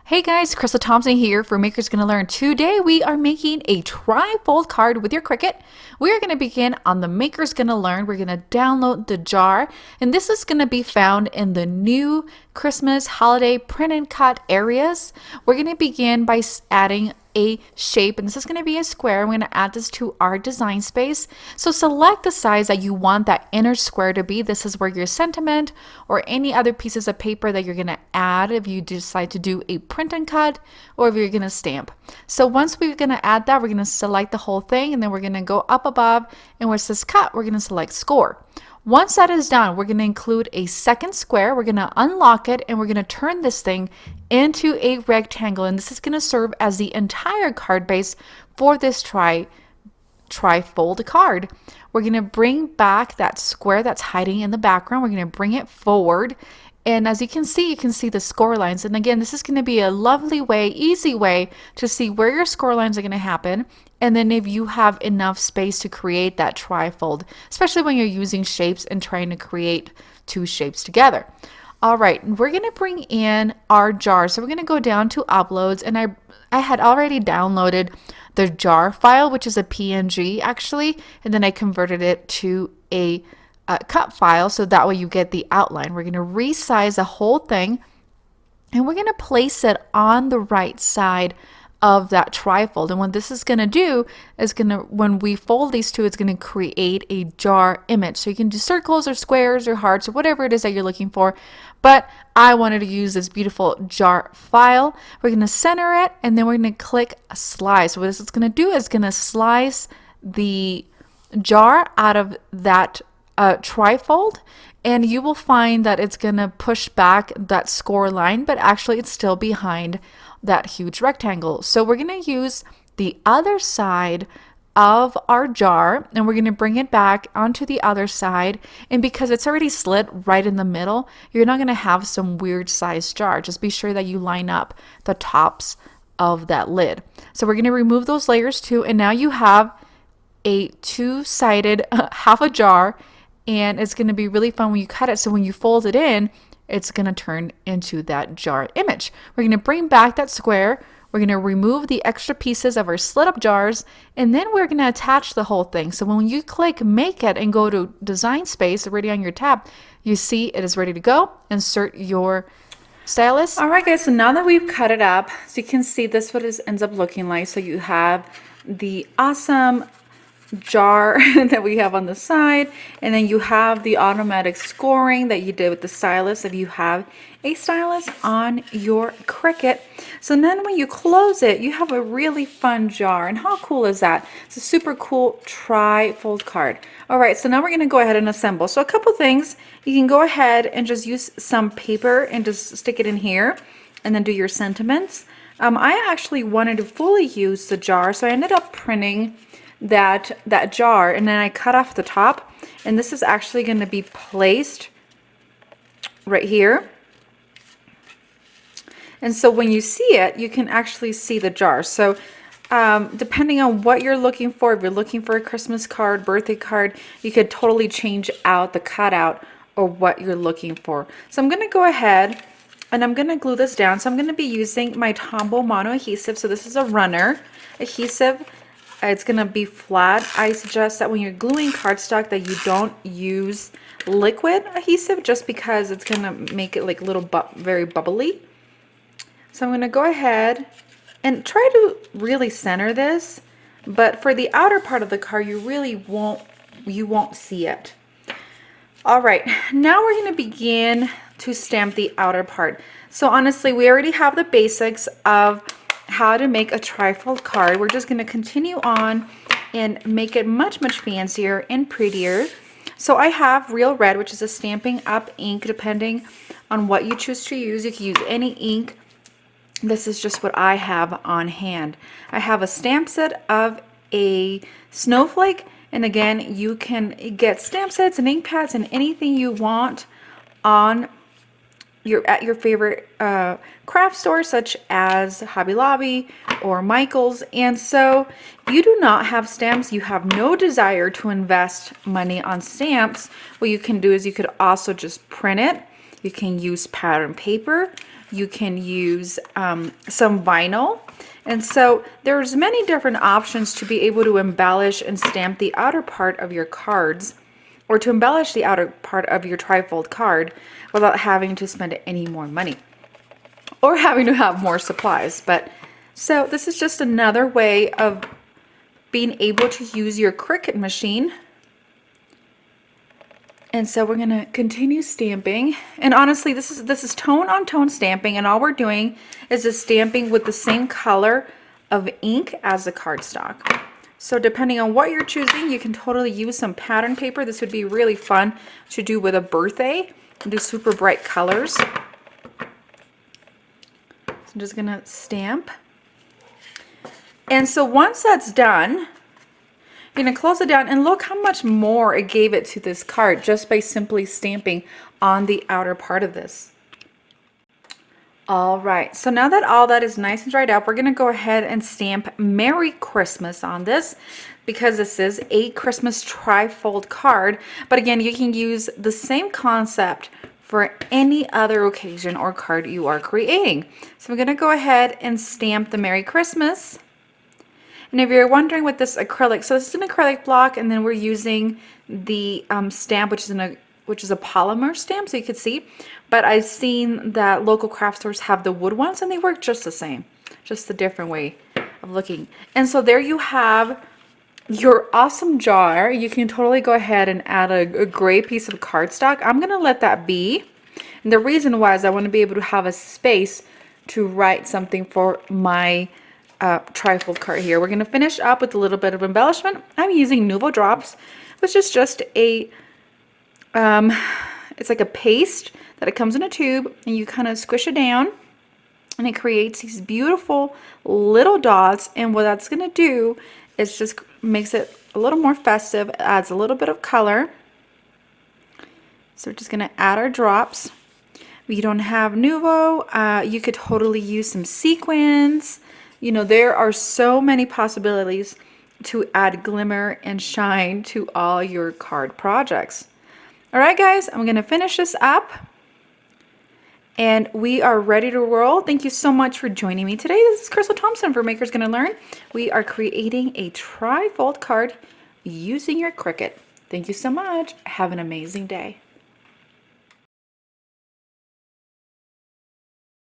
Hey guys, Crystal Thompson here for Makers Gonna Learn. Today we are making a trifold card with your Cricut. We are gonna begin on the Makers Gonna Learn. We're gonna download the jar, and this is gonna be found in the new Christmas holiday print and cut areas. We're gonna begin by adding a shape, and this is going to be a square. I'm going to add this to our design space. So select the size that you want that inner square to be. This is where your sentiment or any other pieces of paper that you're going to add if you decide to do a print and cut or if you're going to stamp. So once we're going to add that, we're going to select the whole thing, and then we're going to go up above, and where it says cut, we're going to select score. Once that is done, we're going to include a second square. We're going to unlock it, and we're going to turn this thing into a rectangle, and this is going to serve as the entire card base for this trifold card. We're going to bring back that square that's hiding in the background. We're going to bring it forward, and as you can see the score lines. And again, this is going to be a lovely way, easy way to see where your score lines are going to happen. And then if you have enough space to create that trifold, especially when you're using shapes and trying to create two shapes together. All right, we're going to bring in our jar. So we're going to go down to uploads, and I had already downloaded the jar file, which is a PNG actually, and then I converted it to a cut file, so that way you get the outline. We're going to resize the whole thing, and we're going to place it on the right side of that trifold. And what this is going to do is when we fold these two, it's going to create a jar image. So you can do circles or squares or hearts or whatever it is that you're looking for. But I wanted to use this beautiful jar file. We're going to center it, and then we're going to click slice. So what this is going to do is going to slice the jar out of that trifold, and you will find that it's going to push back that score line, but actually it's still behind that huge rectangle. So we're going to use the other side of our jar, and we're going to bring it back onto the other side, and because it's already slit right in the middle, you're not going to have some weird sized jar. Just be sure that you line up the tops of that lid. So we're going to remove those layers too, and now you have a two-sided half a jar, and it's going to be really fun when you cut it. So when you fold it in, it's going to turn into that jar image. We're going to bring back that square. We're going to remove the extra pieces of our slit up jars, and then we're going to attach the whole thing. So when you click make it and go to design space already on your tab, you see it is ready to go. Insert your stylus. All right guys, so now that we've cut it up, so you can see this what it ends up looking like. So you have the awesome jar that we have on the side, and then you have the automatic scoring that you did with the stylus if you have a stylus on your Cricut. So then when you close it, you have a really fun jar. And how cool is that? It's a super cool trifold card. All right, so now we're going to go ahead and assemble. So a couple things, you can go ahead and just use some paper and just stick it in here and then do your sentiments. I actually wanted to fully use the jar, so I ended up printing that jar, and then I cut off the top, and this is actually going to be placed right here. And so when you see it, you can actually see the jar. So depending on what you're looking for, if you're looking for a Christmas card, birthday card, you could totally change out the cutout or what you're looking for. So I'm going to go ahead and I'm going to glue this down. So I'm going to be using my Tombow mono adhesive. So this is a runner adhesive. It's going to be flat. I suggest that when you're gluing cardstock that you don't use liquid adhesive, just because it's going to make it like a little very bubbly. So I'm going to go ahead and try to really center this, but for the outer part of the card you really won't see it. All right, now we're going to begin to stamp the outer part. So honestly, we already have the basics of how to make a trifold card. We're just going to continue on and make it much fancier and prettier. So I have Real Red, which is a Stampin' Up ink. Depending on what you choose to use, you can use any ink. This is just what I have on hand. I have a stamp set of a snowflake, and again, you can get stamp sets and ink pads and anything you want on at your favorite craft store, such as Hobby Lobby or Michael's. And so if you do not have stamps, you have no desire to invest money on stamps, what you can do is you could also just print it. You can use pattern paper. You can use some vinyl. And so there's many different options to be able to embellish and stamp the outer part of your cards, or to embellish the outer part of your trifold card without having to spend any more money or having to have more supplies. But so this is just another way of being able to use your Cricut machine. And so we're going to continue stamping. And honestly, this is tone on tone stamping, and all we're doing is just stamping with the same color of ink as the cardstock. So depending on what you're choosing, you can totally use some pattern paper. This would be really fun to do with a birthday and do super bright colors. So I'm just going to stamp. And so once that's done, you're going to close it down, and look how much more it gave it to this card just by simply stamping on the outer part of this. All right, so now that all that is nice and dried up, we're going to go ahead and stamp Merry Christmas on this, because this is a Christmas trifold card. But again, you can use the same concept for any other occasion or card you are creating. So I'm going to go ahead and stamp the Merry Christmas. And if you're wondering what this acrylic, so this is an acrylic block, and then we're using the stamp, which is a polymer stamp, so you could see. But I've seen that local craft stores have the wood ones, and they work just the same, just a different way of looking. And so there you have your awesome jar. You can totally go ahead and add a gray piece of cardstock. I'm gonna let that be. And the reason why is I want to be able to have a space to write something for my trifold card here. We're going to finish up with a little bit of embellishment. I'm using Nuvo drops, which is just a it's like a paste that it comes in a tube, and you kind of squish it down, and it creates these beautiful little dots. And what that's going to do is just makes it a little more festive, adds a little bit of color. So we're just going to add our drops. If you don't have Nuvo, you could totally use some sequins. You know, there are so many possibilities to add glimmer and shine to all your card projects. All right, guys, I'm going to finish this up, and we are ready to roll. Thank you so much for joining me today. This is Crystal Thompson for Maker's Gonna Learn. We are creating a trifold card using your Cricut. Thank you so much. Have an amazing day.